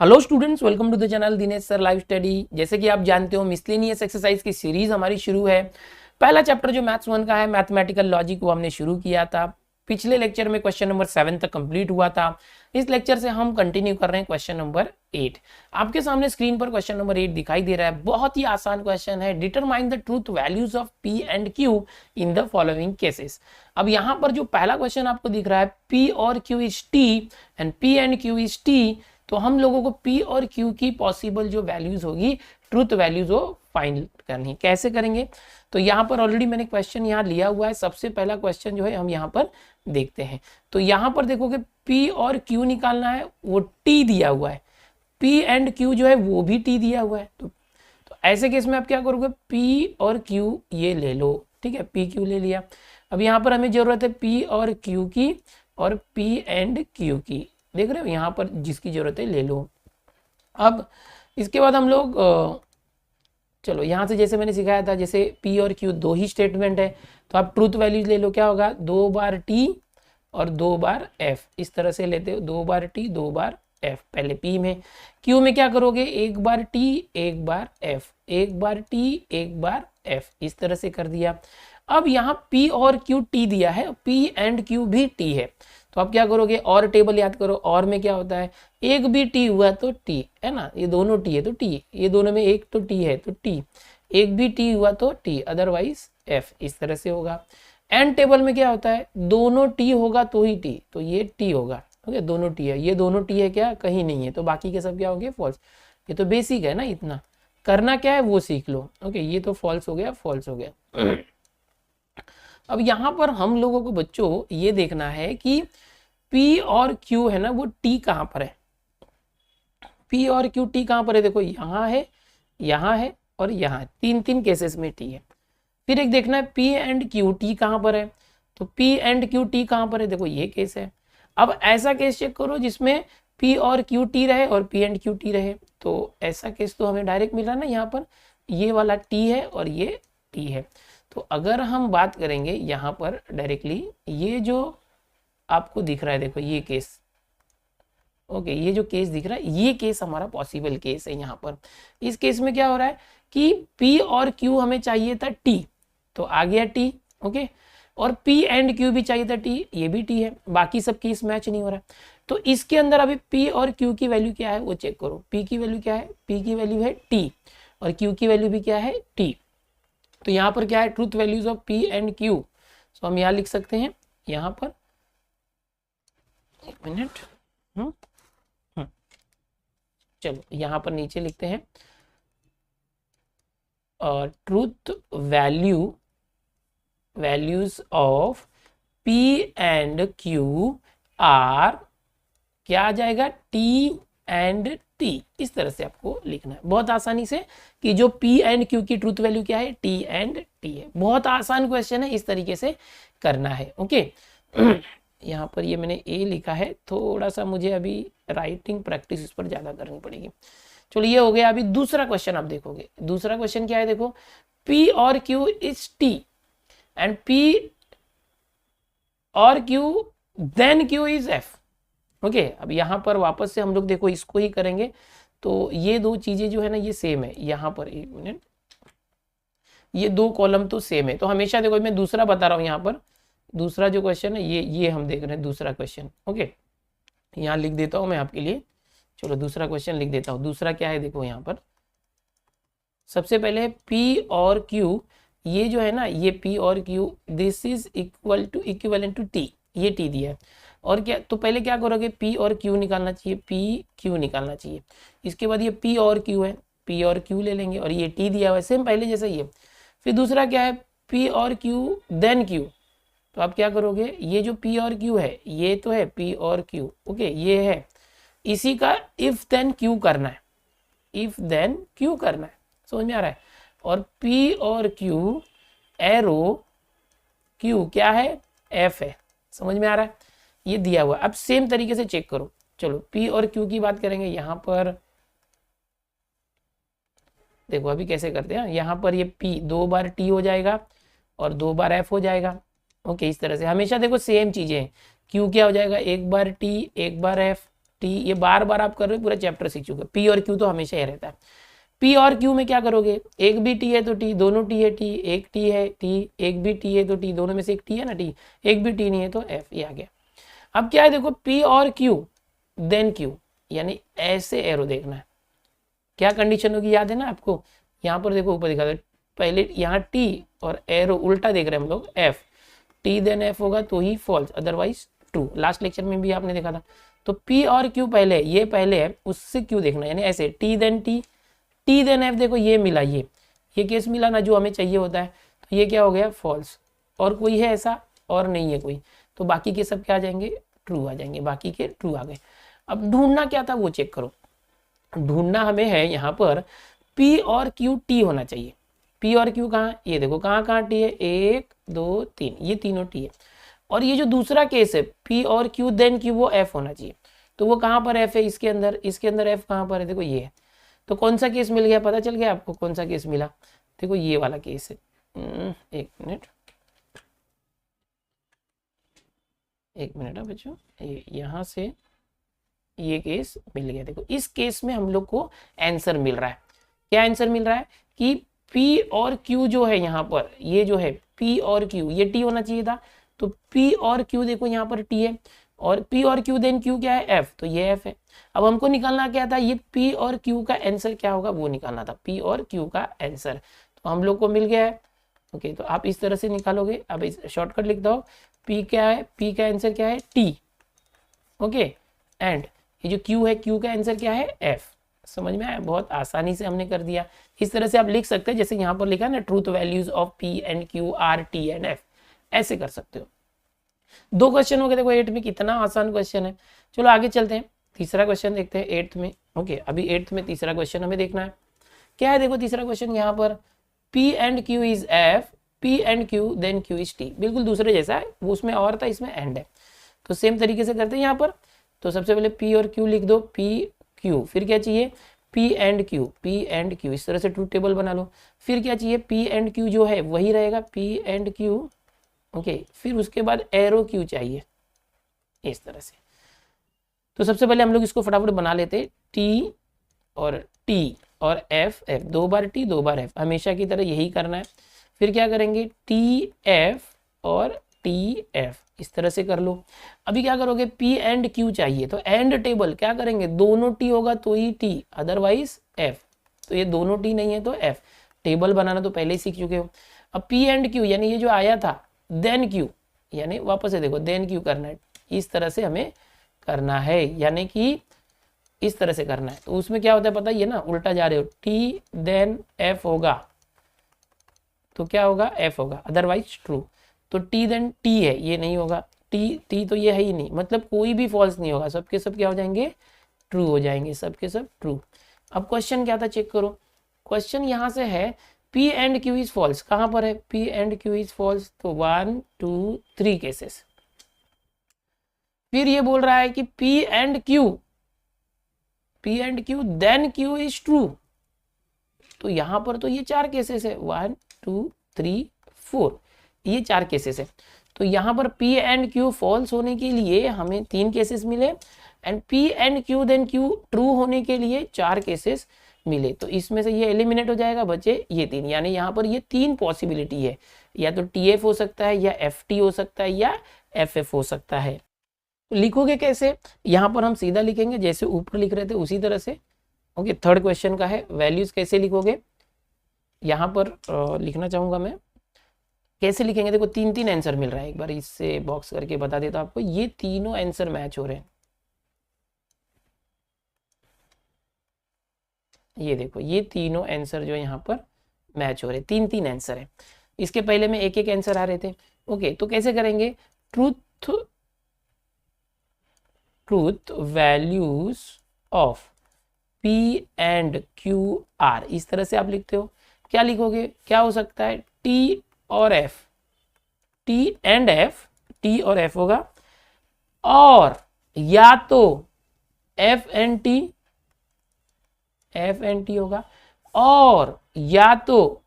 Hello students, welcome to the channel Dinesh sir live study. जैसे कि आप जानते हो मिसलेनियस एक्सरसाइज की सीरीज हमारी शुरू है। पहला चैप्टर जो मैथ्स 1 का है मैथमेटिकल लॉजिक वो हमने शुरू किया था। पिछले लेक्चर में क्वेश्चन नंबर 7 तक कंप्लीट हुआ था। इस लेक्चर से हम कंटिन्यू कर रहे हैं क्वेश्चन नंबर 8। आपके सामने स्क्रीन पर क्वेश्चन नंबर 8 दिखाई दे रहा है। बहुत ही आसान क्वेश्चन है। Determine the truth values of P and Q in the following cases. अब यहाँ पर जो पहला क्वेश्चन आपको दिख रहा है P और Q is T and P and Q is T, तो हम लोगों को P और Q की पॉसिबल जो वैल्यूज होगी, ट्रूथ वैल्यूज वो फाइंड करनी। कैसे करेंगे? तो यहाँ पर ऑलरेडी मैंने क्वेश्चन यहाँ लिया हुआ है। सबसे पहला क्वेश्चन जो है हम यहाँ पर देखते हैं। तो यहाँ पर देखोगे P और Q निकालना है, वो T दिया हुआ है। P एंड Q जो है वो भी T दिया हुआ है। तो ऐसे केस में आप क्या करोगे, P और Q ये ले लो, ठीक है, P Q ले लिया। अब यहाँ पर हमें जरूरत है P और Q की और P एंड Q की। देख रहे हो, यहाँ पर जिसकी जरूरत है ले लो। अब इसके बाद हम लोग चलो यहाँ से जैसे मैंने सिखाया था, जैसे P और Q दो ही स्टेटमेंट है, तो आप ट्रूथ वैल्यूज ले लो। क्या होगा, 2 बार T और 2 बार F, इस तरह से लेते हो। 2 बार T 2 बार F पहले P में। Q में क्या करोगे, 1 बार T 1 बार F, 1 बार T 1 बार F, इस तरह से कर दिया। अब यहाँ P और Q T दिया है, P एंड Q भी T है, तो आप क्या करोगे, और टेबल याद करो। और में क्या होता है, एक भी T हुआ तो T है ना, ये दोनों T है तो T, ये दोनों में एक तो T है तो T, एक भी T हुआ तो T, अदरवाइज F, इस तरह से होगा। एंड टेबल में क्या होता है, दोनों T होगा तो ही T, तो ये T होगा। ओके, दोनों T है, ये दोनों T है क्या, कहीं नहीं है, तो बाकी के सब क्या हो गए, फॉल्स। ये तो बेसिक है ना, इतना करना क्या है वो सीख लो। ओके, ये तो फॉल्स हो गया, फॉल्स हो गया। अब यहाँ पर हम लोगों को बच्चों ये देखना है कि P और Q है ना, वो T कहाँ पर है। P और Q T कहाँ पर है, देखो यहाँ है, यहाँ है और यहाँ है, तीन तीन केसेस में T है। फिर एक देखना है P एंड Q T कहाँ पर है, तो P एंड Q T कहाँ पर है, देखो ये केस है। अब ऐसा केस चेक करो जिसमें P और Q T रहे और P एंड Q T रहे, तो ऐसा केस तो हमें डायरेक्ट मिला ना, यहाँ पर ये वाला T है और ये T है। तो अगर हम बात करेंगे यहाँ पर डायरेक्टली, ये जो आपको दिख रहा है, देखो ये केस, ओके, ये जो केस दिख रहा है ये केस हमारा पॉसिबल केस है। यहाँ पर इस केस में क्या हो रहा है कि P और Q हमें चाहिए था T, तो आ गया T, ओके, और P एंड Q भी चाहिए था T, ये भी T है, बाकी सब केस मैच नहीं हो रहा है। तो इसके अंदर अभी P और Q की वैल्यू क्या है वो चेक करो। P की वैल्यू क्या है, P की वैल्यू है T और Q की वैल्यू भी क्या है, T। तो यहाँ पर क्या है, truth values of P and Q। सो हम यहाँ लिख सकते हैं, यहाँ पर एक मिनट, चलो यहाँ पर नीचे लिखते हैं, और truth values of P and Q are, क्या आ जाएगा, T एंड T। इस तरह से आपको लिखना है बहुत आसानी से कि जो P एंड Q की ट्रूथ वैल्यू क्या है, T एंड T है। बहुत आसान क्वेश्चन है, इस तरीके से करना है। ओके, यहाँ पर ये मैंने A लिखा है, थोड़ा सा मुझे अभी राइटिंग प्रैक्टिस इस पर ज़्यादा करनी पड़ेगी। चलो ये हो गया। अभी दूसरा क्वेश्चन आप देखोगे, दूसरा क्वेश्चन क्या है, देखो P और Q is T and P और Q then Q is F। Okay, अब यहाँ पर वापस से हम लोग देखो इसको ही करेंगे, तो ये दो चीजें जो है ना ये सेम है। यहाँ पर एक मिनट, ये दो कॉलम तो सेम है, तो हमेशा देखो मैं दूसरा बता रहा हूँ। यहाँ पर दूसरा जो क्वेश्चन है ये हम देख रहे हैं दूसरा क्वेश्चन। ओके, यहाँ लिख देता हूँ मैं आपके लिए। चलो दूसरा क्वेश्चन लिख देता हूँ। दूसरा क्या है, देखो यहाँ पर सबसे पहले P और Q, ये जो है ना ये P और Q, this is equivalent to T, ये T दिया है। और क्या, तो पहले क्या करोगे, P और Q निकालना चाहिए, P Q निकालना चाहिए। इसके बाद ये P और Q है, P और Q ले लेंगे, और ये T दिया हुआ है सेम पहले जैसा ही है। फिर दूसरा क्या है, P और Q देन Q, तो आप क्या करोगे, ये जो P और Q है ये तो है P और Q, ओके, ये है, इसी का इफ देन Q करना है, इफ देन Q करना है, समझ में आ रहा है। और P और Q एरो Q क्या है, F है, समझ में आ रहा है, ये दिया हुआ। अब सेम तरीके से चेक करो। चलो P और Q की बात करेंगे। यहाँ पर देखो अभी कैसे करते हैं, यहाँ पर ये P 2 बार T हो जाएगा और 2 बार F हो जाएगा। ओके, इस तरह से हमेशा देखो सेम चीजें हैं। Q क्या हो जाएगा, 1 बार T 1 बार F, टी, ये बार बार आप कर रहे हो, पूरा चैप्टर सीख चुके हो। पी और क्यू तो हमेशा ही रहता है। पी और क्यू में क्या करोगे, एक भी टी है तो टी, दोनों टी है टी, एक टी है टी, एक भी टी है तो टी, दोनों में से एक टी है ना टी, एक भी टी नहीं है तो एफ, ये आ गया। अब क्या है देखो, पी और क्यू देन क्यू, यानी ऐसे एरो देखना है। क्या कंडीशन होगी याद है ना आपको, यहाँ पर देखो ऊपर दिखा दो, पहले यहाँ टी और एरो उल्टा देख रहे हैं हम लोग, एफ, टी देन एफ होगा तो ही false, otherwise true. Last lecture में भी आपने देखा था। तो पी और क्यू पहले, ये पहले है, उससे क्यू देखना, यानी ऐसे T then T, T then F, देखो ये मिला, ये केस मिला ना जो हमें चाहिए होता है, तो ये क्या हो गया, फॉल्स। और कोई है ऐसा, और नहीं है कोई, तो बाकी के सब क्या आ जाएंगे, ट्रू आ जाएंगे, बाकी के ट्रू आ गए। अब ढूंढना क्या था वो चेक करो, ढूंढना हमें है यहाँ पर P और Q टी होना चाहिए। P और Q कहाँ, ये देखो कहाँ कहाँ टी है, 1 2 3, ये तीनों टी है। और ये जो दूसरा केस है P और Q देन Q, वो F होना चाहिए। तो वो कहाँ पर F है, इसके अंदर F कहाँ पर है, देखो ये है। तो कौन सा केस मिल गया, पता चल गया आपको कौन सा केस मिला, देखो ये वाला केस है। एक मिनट बच्चों, ये यहाँ से ये केस मिल गया। देखो इस केस में हम लोग को आंसर मिल रहा है, क्या आंसर मिल रहा है कि P और Q जो है यहाँ पर, ये जो है P और Q, ये T होना चाहिए था, तो P और Q देखो यहाँ पर T है, और P और Q देन Q क्या है, F, तो ये F है। अब हमको निकालना क्या था, ये P और Q का आंसर क्या होगा वो निकालना था, P और Q का आंसर, तो हम लोग को मिल गया है। ओके, तो आप इस तरह से निकालोगे। अब इस शॉर्टकट लिख दो, P क्या है, P का आंसर क्या है, T, ओके, एंड ये जो Q है, Q का आंसर क्या है, F। समझ में आया, बहुत आसानी से हमने कर दिया। इस तरह से आप लिख सकते हैं, जैसे यहाँ पर लिखा है ना, truth values of P and Q are T and F, ऐसे कर सकते हो। 2 क्वेश्चन हो गए, देखो 8 में कितना आसान क्वेश्चन है। चलो आगे चलते हैं, तीसरा क्वेश्चन देखते हैं 8th में। ओके, अभी 8th में तीसरा क्वेश्चन हमें देखना है। क्या है देखो तीसरा क्वेश्चन यहाँ पर, P and Q is F, P and Q then Q is T, बिल्कुल दूसरे जैसा है, वो उसमें और था, इसमें एंड है। तो सेम तरीके से करते हैं यहाँ पर। तो सबसे पहले P और Q लिख दो, P Q, फिर क्या चाहिए, P एंड Q, इस तरह से ट्रूथ टेबल बना लो। फिर क्या चाहिए, P एंड Q जो है वही रहेगा, P एंड Q, ओके। फिर उसके बाद एरो Q चाहिए, इस तरह से। तो सबसे पहले हम लोग इसको फटाफट बना लेते, T और T और F, 2 बार T 2 बार F, हमेशा की तरह यही करना है। फिर क्या करेंगे, TF और TF, इस तरह से कर लो। अभी क्या करोगे, P एंड Q चाहिए, तो एंड टेबल क्या करेंगे, दोनों T होगा तो ही T, अदरवाइज F। तो ये दोनों T नहीं है तो F, टेबल बनाना तो पहले ही सीख चुके हो। अब P एंड Q, यानी ये जो आया था देन Q, यानी वापस से देखो देन Q करना है, इस तरह से हमें करना है, यानी कि इस तरह से करना है। तो उसमें क्या होता है पता ही है ना, उल्टा जा रहे हो, T देन F होगा तो क्या होगा, F होगा, अदरवाइज ट्रू। तो T देन T है, ये नहीं होगा, T तो ये है ही नहीं, मतलब कोई भी फॉल्स नहीं होगा, सबके सब क्या हो जाएंगे, ट्रू हो जाएंगे, सबके सब ट्रू। अब क्वेश्चन क्या था चेक करो, क्वेश्चन यहाँ से है P and Q is false, कहाँ पर है, P and Q is false, तो 1 2 3 केसेस। फिर ये बोल रहा है कि P and Q then Q is true, तो यहाँ पर तो ये 4 केसेस है, 1 2 3 4, ये 4 केसेस है। तो यहाँ पर P एंड Q फॉल्स होने के लिए हमें 3 केसेस मिले, and P and Q then Q true होने के लिए 4 केसेस मिले। तो इसमें से ये एलिमिनेट हो जाएगा, बचे ये 3, यानी यहाँ पर ये 3 पॉसिबिलिटी है, या तो TF हो सकता है, या FT हो सकता है, या FF हो सकता है। तो लिखोगे कैसे, यहाँ पर हम सीधा लिखेंगे जैसे ऊपर लिख रहे थे उसी तरह से। ओके, थर्ड क्वेश्चन का है, वैल्यूज कैसे लिखोगे, यहाँ पर लिखना चाहूंगा मैं, कैसे लिखेंगे, देखो 3 आंसर मिल रहा है, एक बार इससे बॉक्स करके बता देता आपको, ये तीनों आंसर मैच हो रहे हैं। ये देखो ये तीनों आंसर जो यहाँ पर मैच हो रहे हैं, 3 आंसर है। इसके पहले में एक आंसर आ रहे थे। ओके, तो कैसे करेंगे, truth values of P and Q R, इस तरह से आप लिखते हो। क्या लिखोगे, क्या हो सकता है, T और F, T and F, T और F होगा, और या तो F एंड T होगा, और या तो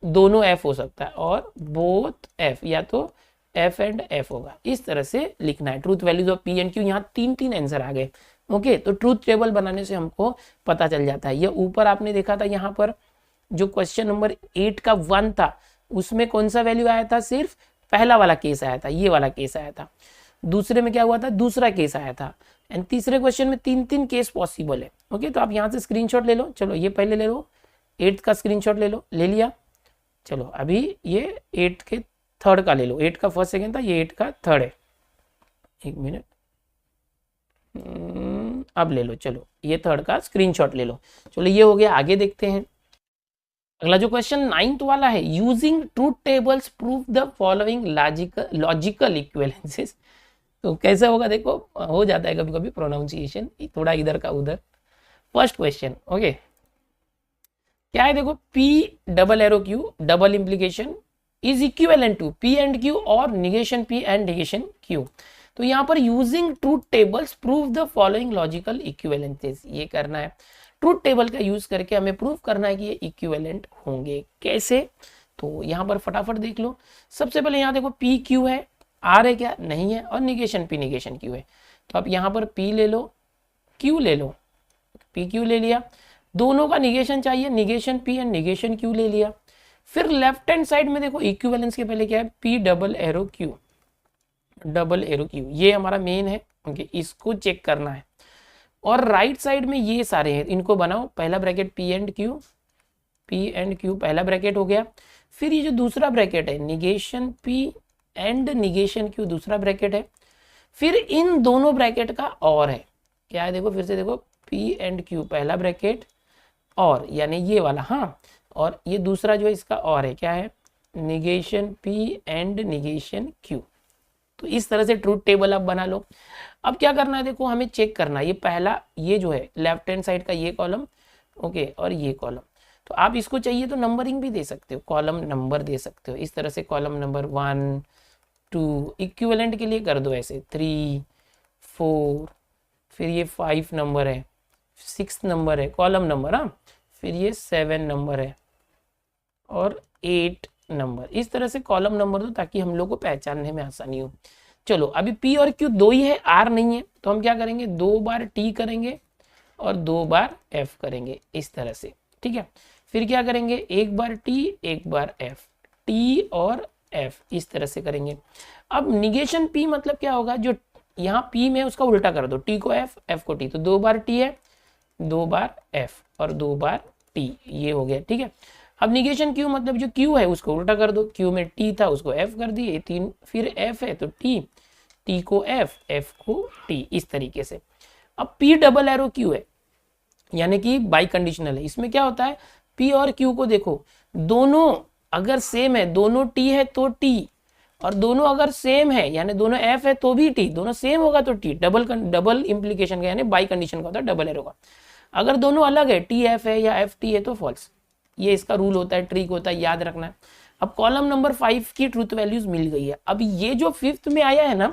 दोनों F हो सकता है, और बोथ F, या तो F एंड F होगा। इस तरह से लिखना है truth values of P and Q। यहाँ 3 आंसर आ गए, ओके, तो ट्रूथ टेबल बनाने से हमको पता चल जाता है। ये ऊपर आपने देखा था, यहाँ पर जो क्वेश्चन नंबर 8 का 1 था उसमें कौन सा वैल्यू आया था, सिर्फ पहला वाला केस आया था, ये वाला केस आया था। दूसरे में क्या हुआ था, दूसरा केस आया था। एंड तीसरे क्वेश्चन में 3 केस पॉसिबल है। ओके, तो आप यहाँ से स्क्रीनशॉट ले लो। चलो ये पहले ले लो, 8 का स्क्रीनशॉट ले लो, ले लिया। चलो अभी ये 8 के थर्ड का ले लो, 8 का फर्स्ट सेकेंड था, ये 8 का थर्ड है। एक मिनट, अब ले लो। चलो ये थर्ड का स्क्रीनशॉट ले लो। चलो ये हो गया, आगे देखते हैं। अगला जो क्वेश्चन 9th वाला है, using truth tables prove the following logical equivalences. तो कैसे होगा, देखो हो जाता है कभी कभी प्रोनाउंसिएशन थोड़ा इधर का उधर। फर्स्ट क्वेश्चन, ओके, क्या है देखो, P double arrow Q double implication is equivalent to P and Q और negation P and negation Q। तो यहाँ पर using truth tables prove the following logical equivalences, ये करना है। ट्रूथ टेबल का यूज करके हमें प्रूव करना है कि ये इक्विवेलेंट होंगे। कैसे, तो यहाँ पर फटाफट देख लो। सबसे पहले यहाँ देखो P Q है, R है क्या, नहीं है, और निगेशन P निगेशन Q है। तो आप यहाँ पर P ले लो, Q ले लो, P Q ले लिया। दोनों का निगेशन चाहिए, negation P and negation Q ले लिया। फिर लेफ्ट हैंड साइड में देखो इक्विवेलेंस के पहले क्या है, P double arrow Q double arrow Q, ये हमारा मेन है। ओके, इसको चेक करना है। और राइट साइड में ये सारे हैं, इनको बनाओ। पहला ब्रैकेट P एंड Q पहला ब्रैकेट हो गया। फिर ये जो दूसरा ब्रैकेट है negation P and negation Q दूसरा ब्रैकेट है। फिर इन दोनों ब्रैकेट का और है, क्या है देखो, फिर से देखो P एंड Q पहला ब्रैकेट और, यानी ये वाला, हाँ, और ये दूसरा जो है इसका और है, क्या है, negation P and negation Q। तो इस तरह से ट्रूथ टेबल आप बना लो। अब क्या करना है, देखो हमें चेक करना है, ये पहला, ये जो है लेफ्ट हैंड साइड का ये कॉलम, ओके, और ये कॉलम। तो आप इसको चाहिए तो नंबरिंग भी दे सकते हो, कॉलम नंबर दे सकते हो इस तरह से, कॉलम नंबर 1 2, इक्विवेलेंट के लिए कर दो ऐसे 3 4, फिर ये 5 नंबर है, 6 नंबर है कॉलम नंबर, हाँ, फिर ये 7 नंबर है और 8 नंबर। इस तरह से कॉलम नंबर दो ताकि हम लोग को पहचानने में आसानी हो। चलो अभी P और Q दो ही है, R नहीं है, तो हम क्या करेंगे, 2 बार T करेंगे और 2 बार F करेंगे, इस तरह से, ठीक है। फिर क्या करेंगे, 1 बार T 1 बार F, T और F, इस तरह से करेंगे। अब निगेशन P मतलब क्या होगा, जो यहाँ P में उसका उल्टा कर दो, T को F, F को T, तो 2 बार T है, 2 बार F और 2 बार T, ये हो गया, ठीक है। अब निगेशन Q मतलब जो Q है उसको उल्टा कर दो, Q में T था उसको F कर दिए, 3, फिर F है तो T, T को F, F को T, इस तरीके से। अब P डबल एरो Q है, यानी कि बाई कंडीशनल है। इसमें क्या होता है, P और Q को देखो, दोनों अगर सेम है, दोनों T है तो T, और दोनों अगर सेम है यानी दोनों F है तो भी T, दोनों सेम होगा तो T, डबल इंप्लीकेशन का यानी बाई कंडीशन का होता है डबल एरो का। अगर दोनों अलग है, T F है या F T है तो फॉल्स। ये इसका रूल होता है, ट्रिक होता है, याद रखना है। अब कॉलम नंबर 5 की ट्रूथ वैल्यूज मिल गई है। अब ये जो 5th में आया है ना,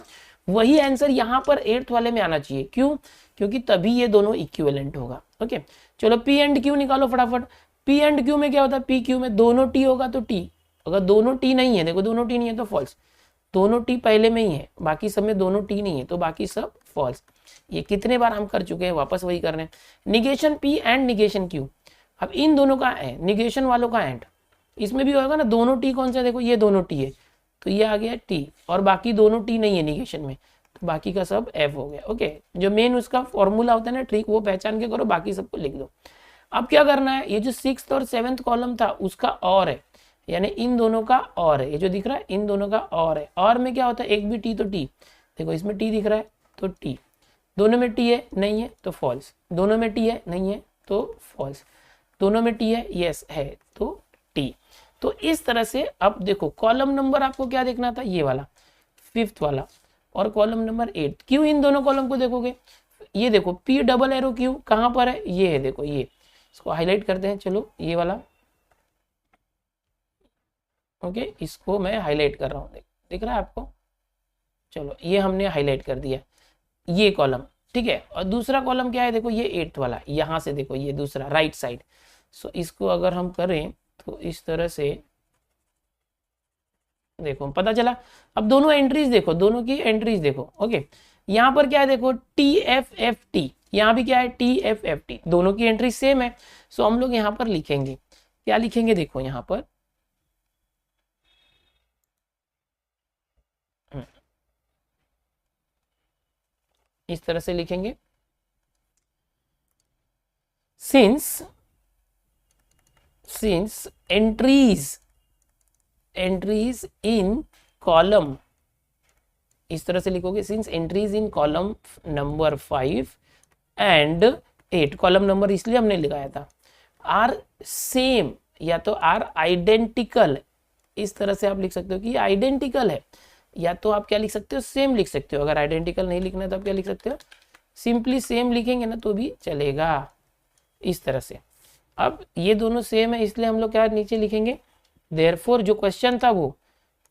वही आंसर यहाँ पर 8th वाले में आना चाहिए। क्यों, क्योंकि तभी ये दोनों इक्विवेलेंट होगा। ओके, चलो P एंड Q निकालो फटाफट। P एंड Q में क्या होता है, P Q में दोनों T होगा तो T, अगर दोनों T नहीं है, देखो दोनों T नहीं है तो फॉल्स, दोनों T पहले में ही है, बाकी सब में दोनों T नहीं है तो बाकी सब फॉल्स। ये कितने बार हम कर चुके हैं, वापस वही कर रहे हैं। Negation P and negation Q, अब इन दोनों का है, निगेशन वालों का एंड, इसमें भी होगा ना, दोनों T कौन सा, देखो ये दोनों T है तो ये आ गया T, और बाकी दोनों T नहीं है निगेशन में, तो बाकी का सब F हो गया। ओके, जो मेन उसका फॉर्मूला होता है ना, ट्रिक, वो पहचान के करो, बाकी सबको लिख दो। अब क्या करना है, ये जो 6th और 7th कॉलम था उसका और है, यानी इन दोनों का और है, ये जो दिख रहा है इन दोनों का और है। और में क्या होता है, एक भी T तो T, देखो इसमें T दिख रहा है तो T, दोनों में T है नहीं है तो फॉल्स, दोनों में T है नहीं है तो फॉल्स, दोनों में T है यस है तो T। तो इस तरह से अब देखो कॉलम नंबर आपको क्या देखना था, ये वाला 5th वाला, और कॉलम नंबर 8। क्यों इन दोनों कॉलम को देखोगे, ये देखो P डबल एरो Q कहाँ पर है, ये है, देखो ये, इसको हाईलाइट करते हैं। चलो ये वाला, ओके, इसको मैं हाईलाइट कर रहा हूँ, दिख रहा है आपको, चलो ये हमने हाईलाइट कर दिया, ये कॉलम, ठीक है। और दूसरा कॉलम क्या है, देखो ये 8th वाला, यहाँ से देखो ये दूसरा राइट साइड। सो इसको अगर हम करें तो इस तरह से देखो पता चला। अब दोनों एंट्रीज देखो, दोनों की एंट्रीज देखो, ओके, यहाँ पर क्या है देखो TFFT, यहाँ भी क्या है TFFT, दोनों की एंट्री सेम है। सो हम लोग यहाँ पर लिखेंगे, क्या लिखेंगे देखो यहाँ पर इस तरह से लिखेंगे, since entries in column, इस तरह से लिखोगे, since entries in column number 5 and 8, column number इसलिए हमने लगाया था, आर सेम या तो आर आइडेंटिकल, इस तरह से आप लिख सकते हो कि आइडेंटिकल है, या तो आप क्या लिख सकते हो सेम लिख सकते हो। अगर आइडेंटिकल नहीं लिखना है तो आप क्या लिख सकते हो, सिंपली सेम लिखेंगे ना तो भी चलेगा, इस तरह से। अब ये दोनों सेम है इसलिए हम लोग क्या नीचे लिखेंगे, देयरफॉर जो क्वेश्चन था वो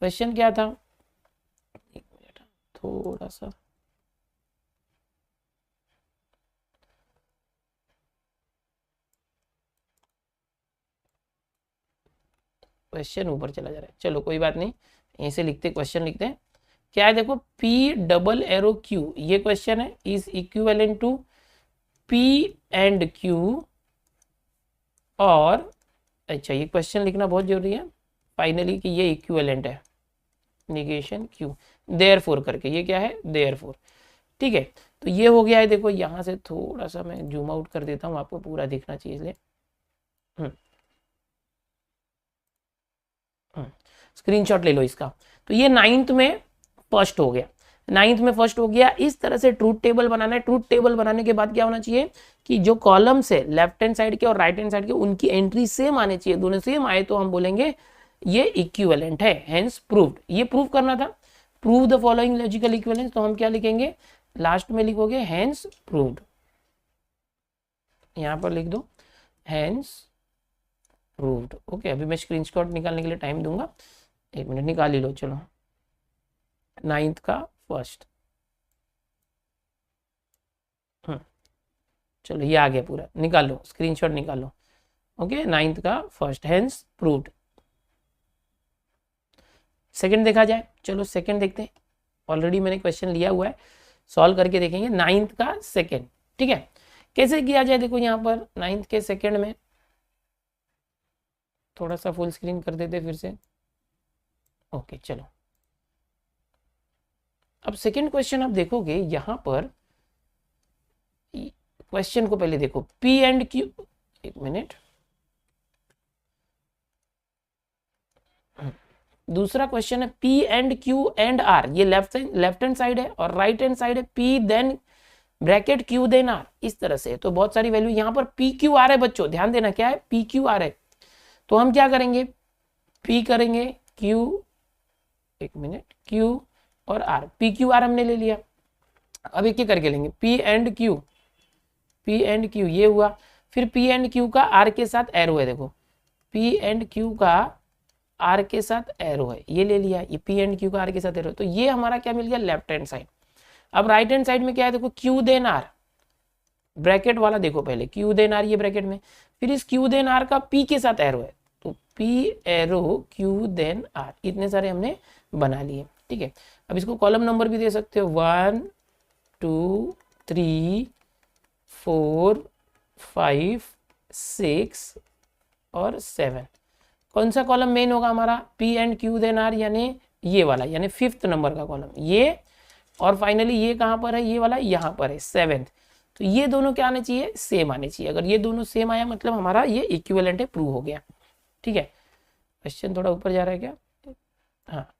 क्वेश्चन क्या था, एक मिनट थोड़ा सा क्वेश्चन ऊपर चला जा रहा है, चलो कोई बात नहीं, यहीं से लिखते क्वेश्चन लिखते हैं। क्या है देखो, P डबल एरो Q, ये क्वेश्चन है, is equivalent to P and Q, और अच्छा ये क्वेश्चन लिखना बहुत जरूरी है फाइनली कि ये इक्विवेलेंट है, निगेशन Q, देयरफॉर करके, ये क्या है देयरफॉर, ठीक है। तो ये हो गया है, देखो यहाँ से थोड़ा सा मैं जूम आउट कर देता हूँ, आपको पूरा दिखना चाहिए इसलिए। स्क्रीनशॉट ले लो इसका। तो ये 9th में फर्स्ट हो गया, 9th में फर्स्ट हो गया। इस तरह से ट्रूथ टेबल बनाना है। ट्रूथ टेबल बनाने के बाद क्या होना चाहिए कि जो कॉलम्स है लेफ्ट हैंड साइड के और राइट हैंड साइड के, उनकी एंट्री सेम आने चाहिए, दोनों सेम आए तो हम बोलेंगे ये इक्विवेलेंट है, हेंस प्रूव्ड। ये प्रूव करना था, prove the following logical equivalence, तो हम क्या लिखेंगे लास्ट में लिखोगे हेंस प्रूव्ड, यहां पर लिख दो हेंस प्रूव्ड। ओके, अभी मैं स्क्रीनशॉट निकालने के लिए टाइम दूंगा, 1 मिनट निकाल ही लो। चलो 9th का फर्स्ट, चलो ये आ गया पूरा, निकाल लो स्क्रीनशॉट निकाल लो। ओके 9th का फर्स्ट, हेंस प्रूव्ड। सेकंड देखा जाए, चलो सेकंड देखते हैं, ऑलरेडी मैंने क्वेश्चन लिया हुआ है, सॉल्व करके देखेंगे 9th का सेकंड। ठीक है, कैसे किया जाए, देखो यहाँ पर 9th के सेकंड में थोड़ा सा फुल स्क्रीन कर देते फिर से। ओके चलो, अब सेकंड क्वेश्चन आप देखोगे यहाँ पर, क्वेश्चन को पहले देखो P एंड Q, 1 मिनट, दूसरा क्वेश्चन है P and Q and R, ये लेफ्ट हैंड साइड है और राइट हैंड साइड है P then bracket Q then R, इस तरह से। तो बहुत सारी वैल्यू यहाँ पर P Q R है बच्चों, ध्यान देना क्या है P Q R है। तो हम क्या करेंगे, P करेंगे Q, 1 मिनट, Q और R, P Q R हमने ले लिया। अब एक एक करके लेंगे, P and Q, P and Q ये हुआ, फिर P एंड Q का R के साथ एरो है, देखो P एंड Q का R के साथ एरो है, ये ले लिया, ये P एंड Q का R के साथ एरो, तो ये हमारा क्या मिल गया लेफ्ट हैंड साइड। अब राइट हैंड साइड में क्या है, देखो Q देन R, ब्रैकेट वाला देखो पहले Q देन R, ये ब्रैकेट में, फिर इस Q देन R का P के साथ एरो है, तो P arrow Q then R, इतने सारे हमने बना लिए। ठीक है, अब इसको कॉलम नंबर भी दे सकते हो, 1 2 3 4 5 6 और 7। कौन सा कॉलम मेन होगा हमारा, P and Q then R, यानी ये वाला, यानी 5th नंबर का कॉलम ये, और फाइनली ये कहां पर है, ये वाला यहाँ पर है 7th। तो ये दोनों क्या आने चाहिए, सेम आने चाहिए। अगर ये दोनों सेम आया मतलब हमारा ये इक्विवेलेंट है, प्रूव हो गया। ठीक है, क्वेश्चन थोड़ा ऊपर जा रहा है क्या, हाँ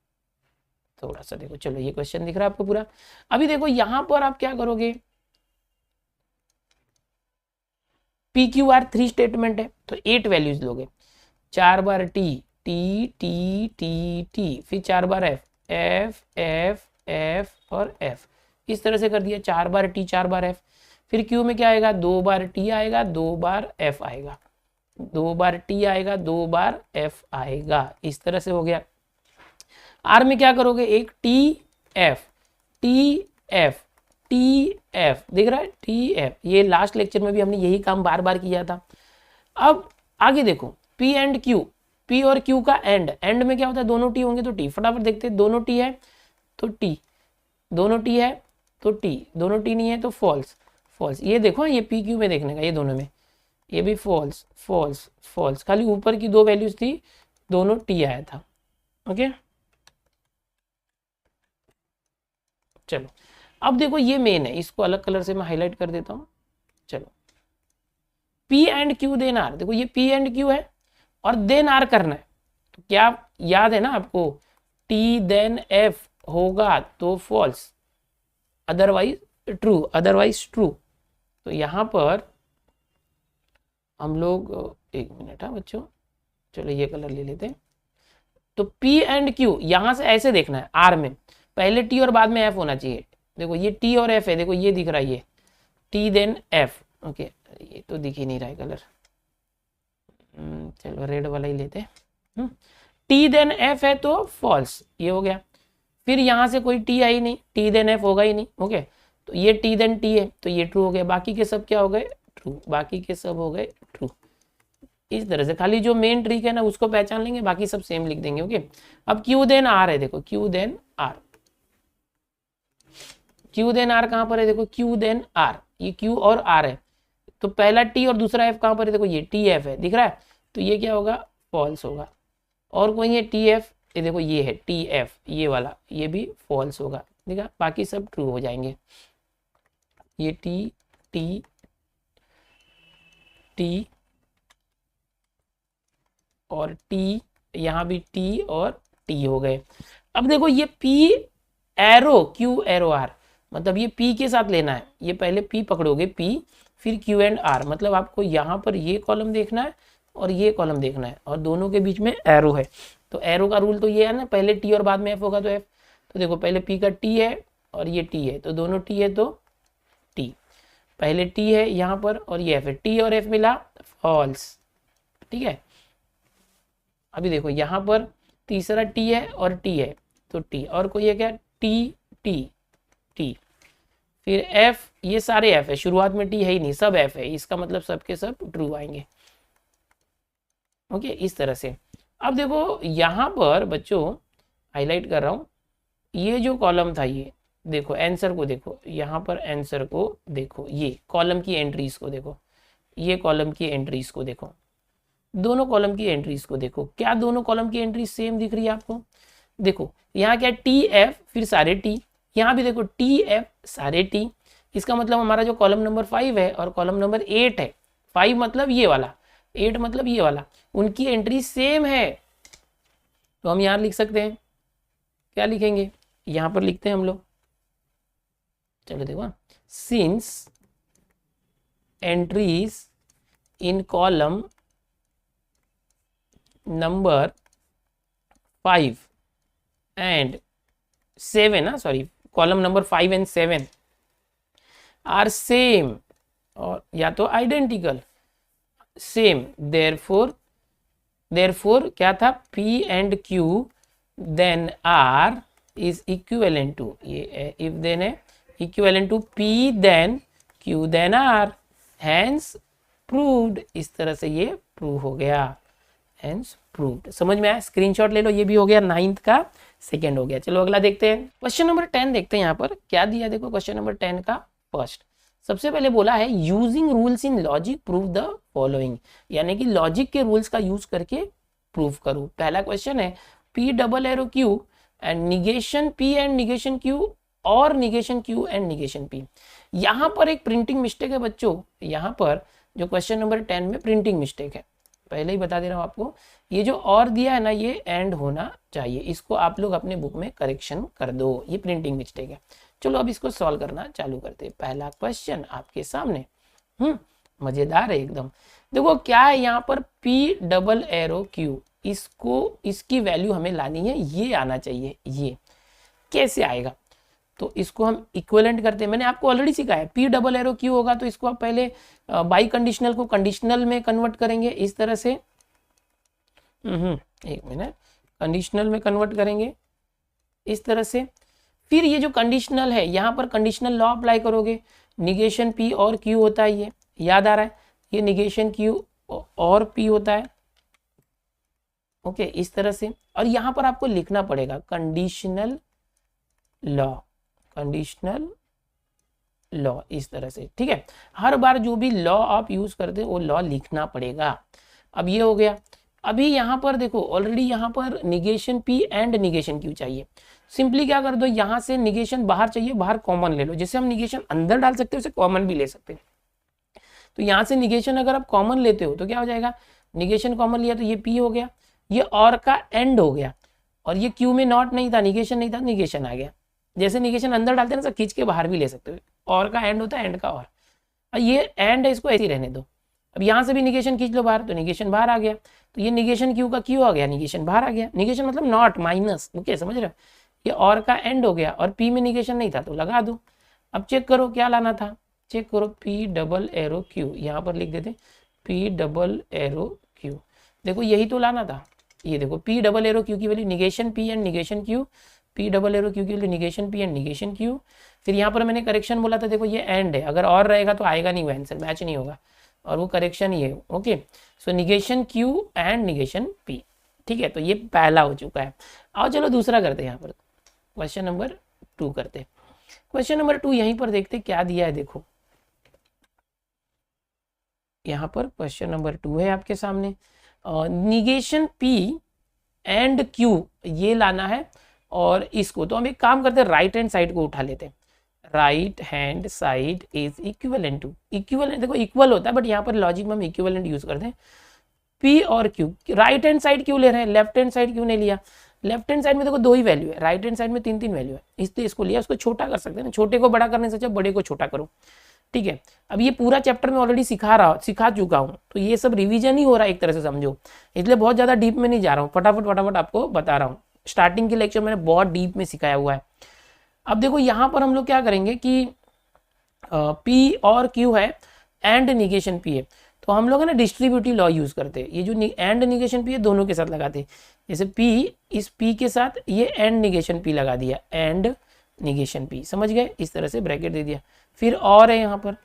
थोड़ा सा देखो, चलो ये क्वेश्चन दिख रहा है आपको पूरा। अभी देखो यहां पर आप क्या करोगे, P Q R 3 स्टेटमेंट है तो 8 वैल्यूज लोगे, 4 बार T T T T T, फिर 4 बार F F F F और F, इस तरह से कर दिया, 4 बार T 4 बार F। फिर Q में क्या आएगा, 2 बार T आएगा, 2 बार F आएगा, 2 बार T आएगा, 2 बार F आएगा, इस तरह से हो गया। R में क्या करोगे, एक T F T F T F, दिख रहा है T F, ये लास्ट लेक्चर में भी हमने यही काम बार बार किया था। अब आगे देखो P एंड Q, P और Q का एंड में क्या होता है, दोनों T होंगे तो T, फटाफट देखते हैं, दोनों T है तो T, दोनों T है तो टी, दोनों टी नहीं है तो फॉल्स, फॉल्स। ये देखो ये पी क्यू में देखने का, ये दोनों में, ये भी फॉल्स फॉल्स फॉल्स, खाली ऊपर की दो वैल्यूज थी, दोनों टी आया था। ओके चलो अब देखो ये मेन है, इसको अलग कलर से मैं हाईलाइट कर देता हूँ। चलो P and Q then R, देखो ये पी एंड क्यू है और देन आर करना है, तो क्या याद है ना आपको, टी देन एफ होगा तो false, otherwise true, otherwise true. तो यहां पर हम लोग, एक मिनट है बच्चों, चलो ये कलर ले लेते हैं। तो P एंड Q यहां से ऐसे देखना है, R में पहले T और बाद में F होना चाहिए। देखो ये T और F है, देखो ये दिख रहा है, ये T देन F। ओके ये तो दिख ही नहीं रहा है कलर, चलो रेड वाला ही लेते हैं। T देन F है तो फॉल्स, ये हो गया। फिर यहां से कोई T आई नहीं, T देन F होगा ही नहीं। ओके तो ये T देन T है तो ये ट्रू हो गया, बाकी के सब क्या हो गए, ट्रू, बाकी के सब हो गए ट्रू। इस तरह से खाली जो मेन ट्रिक है ना उसको पहचान लेंगे, बाकी सब सेम लिख देंगे। ओके अब क्यू देन आर है, देखो Q then R, Q then R कहां पर है, देखो क्यू देन आर, ये क्यू और आर है, तो पहला टी और दूसरा एफ कहां पर है, देखो ये टी एफ है, दिख रहा है, तो ये क्या होगा, फॉल्स होगा। और कोई है टी एफ, ये देखो ये है टी एफ, ये वाला, ये भी फॉल्स होगा, देखा, बाकी सब ट्रू हो जाएंगे। ये टी टी टी और टी, यहाँ भी टी और टी हो गए। अब देखो ये P arrow Q arrow R, मतलब ये P के साथ लेना है, ये पहले P पकड़ोगे P, फिर Q एंड R, मतलब आपको यहाँ पर ये कॉलम देखना है और ये कॉलम देखना है और दोनों के बीच में एरो है। तो एरो का रूल तो ये है ना, पहले T और बाद में F होगा तो F। तो देखो पहले P का T है और ये T है, तो दोनों T है तो T, पहले T है यहाँ पर और ये F है, T और F मिला फॉल्स, ठीक है। अभी देखो यहाँ पर तीसरा T है और T है तो T, और कोई है क्या, T T T, फिर F, ये सारे F है, शुरुआत में T है ही नहीं, सब F है, इसका मतलब सब के सब ट्रू आएंगे। ओके इस तरह से। अब देखो यहाँ पर बच्चों हाईलाइट कर रहा हूँ, ये जो कॉलम था ये देखो, आंसर को देखो, यहाँ पर आंसर को देखो, ये कॉलम की एंट्रीज को देखो, ये कॉलम की एंट्रीज को देखो, दोनों कॉलम की एंट्रीज को देखो, क्या दोनों कॉलम की एंट्रीज सेम दिख रही है आपको। देखो यहाँ क्या टी एफ फिर सारे टी, यहाँ भी देखो टी एफ सारे टी, इसका मतलब हमारा जो कॉलम नंबर 5 है और कॉलम नंबर 8 है, 5 मतलब ये वाला, 8 मतलब ये वाला, उनकी एंट्री सेम है। तो हम यहाँ लिख सकते हैं, क्या लिखेंगे, यहाँ पर लिखते हैं हम लोग, चलो देखो, since entries in column number 5 and 7 ना, sorry column number 5 and 7 are same, और या तो आइडेंटिकल, सेम, देयरफॉर क्या था, P and Q then R is equivalent to, ये इफ देन है, equivalent to P then Q then R, hence proved. इस तरह से ये प्रूव हो गया, हैंस प्रूव्ड। समझ में आया, स्क्रीनशॉट ले लो, ये भी हो गया 9th का सेकंड हो गया। चलो अगला देखते हैं, क्वेश्चन नंबर 10 देखते हैं यहाँ पर क्या दिया। देखो क्वेश्चन नंबर 10 का फर्स्ट, सबसे पहले बोला है using rules in logic prove the following, यानी कि लॉजिक के रूल्स का यूज करके प्रूव करो। पहला क्वेश्चन है P double arrow Q and negation P and negation Q और negation Q and negation P। यहाँ पर एक प्रिंटिंग मिस्टेक है बच्चों, यहाँ पर जो क्वेश्चन नंबर 10 में प्रिंटिंग मिस्टेक है, पहले ही बता दे रहा हूँ आपको, ये जो और दिया है ना ये एंड होना चाहिए, इसको आप लोग अपने बुक में करेक्शन कर दो, ये प्रिंटिंग मिस्टेक है। चलो अब इसको सॉल्व करना चालू करते हैं। पहला क्वेश्चन आपके सामने, मजेदार है एकदम। देखो क्या है यहाँ पर P डबल एरो Q, इसको, इसकी वैल्यू हमें लानी है, ये आना चाहिए, ये कैसे आएगा, तो इसको हम इक्विवेलेंट करते हैं, मैंने आपको ऑलरेडी सिखाया है, P डबल एरो Q होगा तो इसको आप पहले बाई कंडीशनल को कंडीशनल में कन्वर्ट करेंगे इस तरह से, एक मिनट, कंडीशनल में कन्वर्ट करेंगे इस तरह से, फिर ये जो कंडीशनल है यहाँ पर कंडीशनल लॉ अप्लाई करोगे, निगेशन P और Q होता है, ये याद आ रहा है, ये निगेशन Q और P होता है, ओके इस तरह से। और यहाँ पर आपको लिखना पड़ेगा कंडीशनल लॉ, कंडीशनल लॉ, इस तरह से, ठीक है। हर बार जो भी लॉ आप यूज करते हो वो लॉ लिखना पड़ेगा। अब ये हो गया। अभी यहाँ पर देखो ऑलरेडी यहाँ पर negation P and negation Q चाहिए। सिंपली क्या कर दो, यहाँ से निगेशन बाहर चाहिए, बाहर कॉमन ले लो। जैसे हम निगेशन अंदर डाल सकते हो उसे कॉमन भी ले सकते हैं। तो यहाँ से निगेशन अगर आप कॉमन लेते हो तो क्या हो जाएगा, निगेशन कॉमन लिया तो ये पी हो गया, ये और का एंड हो गया, और ये क्यू में नॉट नहीं था, निगेशन नहीं था, निगेशन आ गया। जैसे निगेशन अंदर डालते हैं ना, सब खींच के बाहर भी ले सकते हो, और का एंड होता है, एंड का और ये एंड है, इसको ऐसे ही रहने दो। अब यहाँ से भी निगेशन खींच लो बाहर, तो निगेशन बाहर आ गया, तो ये निगेशन क्यू का क्यू आ गया, निगेशन बाहर आ गया। निगेशन मतलब नॉट, माइनस, ओके, समझ रहे हो। ये और का एंड हो गया, और पी में निगेशन नहीं था तो लगा दो। अब चेक करो क्या लाना था, चेक करो पी डबल एरो क्यू, यहाँ पर लिख देते पी डबल एरो क्यू। देखो यही तो लाना था, ये देखो पी डबल एरो क्यू की value negation P and negation Q, P double arrow Q की value negation P and negation Q. फिर यहाँ पर मैंने करेक्शन बोला था, देखो ये एंड है, अगर और रहेगा तो आएगा नहीं, वो आंसर मैच नहीं होगा, और वो करेक्शन ही है, okay. So negation Q and negation P, ठीक है। तो ये पहला हो चुका है। आओ चलो दूसरा करते हैं, यहाँ पर क्वेश्चन नंबर 2 करते हैं। क्वेश्चन नंबर 2 यहीं पर देखते क्या दिया है, देखो यहाँ पर क्वेश्चन नंबर 2 है आपके सामने, निगेशन पी एंड क्यू ये लाना है, और इसको तो हम एक काम करते हैं, राइट हैंड साइड को उठा लेते हैं। Right hand side is equivalent to, equivalent देखो इक्वल होता है, बट यहाँ पर लॉजिक में हम इक्विवेलेंट यूज करते हैं। पी और क्यू, राइट हैंड साइड क्यों ले रहे हैं, लेफ्ट हैंड साइड क्यों नहीं लिया। लेफ्ट हैंड साइड में देखो 2 ही वैल्यू है, राइट हैंड साइड में 3 वैल्यू है, इसलिए इसको लिया। उसको छोटा कर सकते हैं ना, छोटे को बड़ा करने से अच्छा बड़े को छोटा करो, ठीक है। अब ये पूरा चैप्टर में ऑलरेडी सिखा चुका हूँ, तो ये सब रिवीजन ही हो रहा है एक तरह से समझो, इसलिए बहुत ज्यादा डीप में नहीं जा रहा हूँ, फटाफट आपको बता रहा हूँ। स्टार्टिंग के लेक्चर मैंने बहुत डीप में सिखाया हुआ है। अब देखो यहाँ पर हम लोग क्या करेंगे कि P और Q है एंड निगेशन P है, तो हम लोग है ना डिस्ट्रीब्यूटिव लॉ यूज करते हैं। ये जो एंड निगेशन P है दोनों के साथ लगाते हैं। जैसे P, इस P के साथ ये एंड निगेशन P लगा दिया, एंड निगेशन P, समझ गए, इस तरह से ब्रैकेट दे दिया। फिर और है यहाँ पर,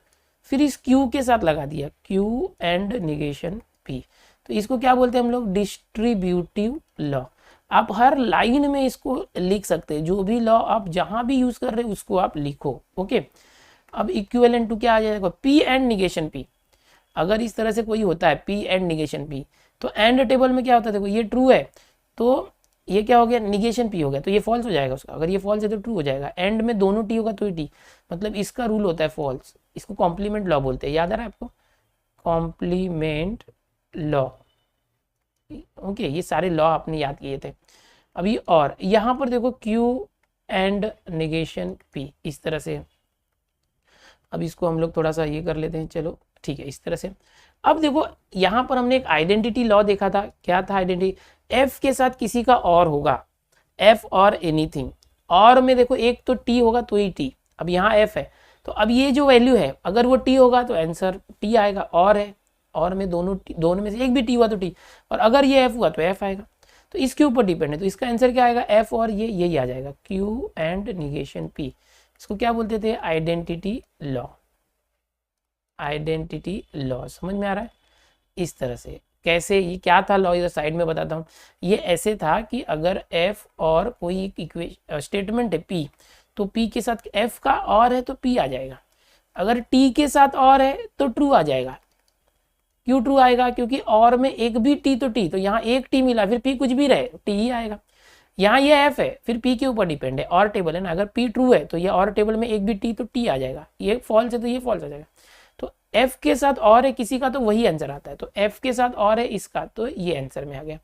फिर इस Q के साथ लगा दिया, Q एंड निगेशन P। तो इसको क्या बोलते हैं हम लोग, डिस्ट्रीब्यूटिव लॉ। आप हर लाइन में इसको लिख सकते हैं, जो भी लॉ आप जहां भी यूज कर रहे हो उसको आप लिखो, ओके। अब इक्विवेलेंट टू क्या आ जाएगा, P एंड निगेशन P। अगर इस तरह से कोई होता है P एंड निगेशन P, तो एंड टेबल में क्या होता है, देखो ये ट्रू है तो ये क्या हो गया, निगेशन P हो गया, तो ये फॉल्स हो जाएगा उसका। अगर ये फॉल्स है तो ट्रू हो जाएगा। एंड में दोनों टी होगा तो ही टी, मतलब इसका रूल होता है फॉल्स। इसको कॉम्प्लीमेंट लॉ बोलते हैं, याद आ रहा है आपको, कॉम्प्लीमेंट लॉ, ओके। ये सारे लॉ आपने याद किए थे अभी। और यहाँ पर देखो Q एंड निगेशन P, इस तरह से। अब इसको हम लोग थोड़ा सा ये कर लेते हैं, चलो ठीक है, इस तरह से। अब देखो यहाँ पर हमने एक आइडेंटिटी लॉ देखा था, क्या था आइडेंटिटी, F के साथ किसी का और होगा, F और एनीथिंग, और में देखो एक तो T होगा तो ही T। अब यहाँ F है, तो अब ये जो वैल्यू है अगर वो T होगा तो आंसर T आएगा, और है, और में दोनों में से एक भी T हुआ तो T, और अगर ये F हुआ तो F आएगा। तो इसके ऊपर डिपेंड है, तो इसका आंसर क्या आएगा, F और ये यही आ जाएगा, Q एंड निगेशन P। इसको क्या बोलते थे, आइडेंटिटी लॉ। आइडेंटिटी लॉ समझ में आ रहा है, इस तरह से। कैसे, ये क्या था लॉ, इधर साइड में बताता हूँ। ये ऐसे था कि अगर F और कोई स्टेटमेंट है P, तो P के साथ F का और है तो P आ जाएगा। अगर T के साथ और है तो ट्रू आ जाएगा। क्यों ट्रू आएगा, क्योंकि और में एक भी T तो T, तो यहाँ एक T मिला, फिर P कुछ भी रहे T ही आएगा। यहाँ ये F है, फिर P के ऊपर डिपेंड है, और टेबल है ना, अगर P ट्रू है तो ये और टेबल में एक भी T तो T आ जाएगा, ये फॉल्स है तो ये फॉल्स आ जाएगा। तो F के साथ और है किसी का तो वही आंसर आता है, तो F के साथ और है इसका, तो ये आंसर में आ गया,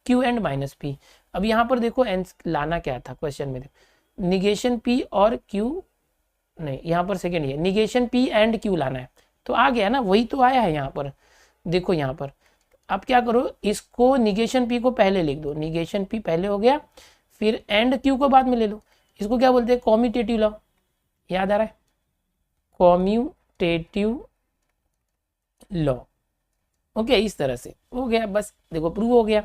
Q एंड माइनस P। अब यहाँ पर देखो लाना क्या था क्वेश्चन में, निगेशन P और Q नहीं, यहाँ पर सेकेंड ये निगेशन P एंड Q लाना है, तो आ गया ना, वही तो आया है यहाँ पर। देखो यहाँ पर अब क्या करो, इसको निगेशन P को पहले लिख दो, निगेशन P पहले हो गया, फिर एंड Q को बाद में ले लो। इसको क्या बोलते हैं, कॉम्यूटेटिव लॉ, याद आ रहा है, कॉम्यूटेटिव लॉ, ओके। इस तरह से हो गया, बस देखो प्रूव हो गया।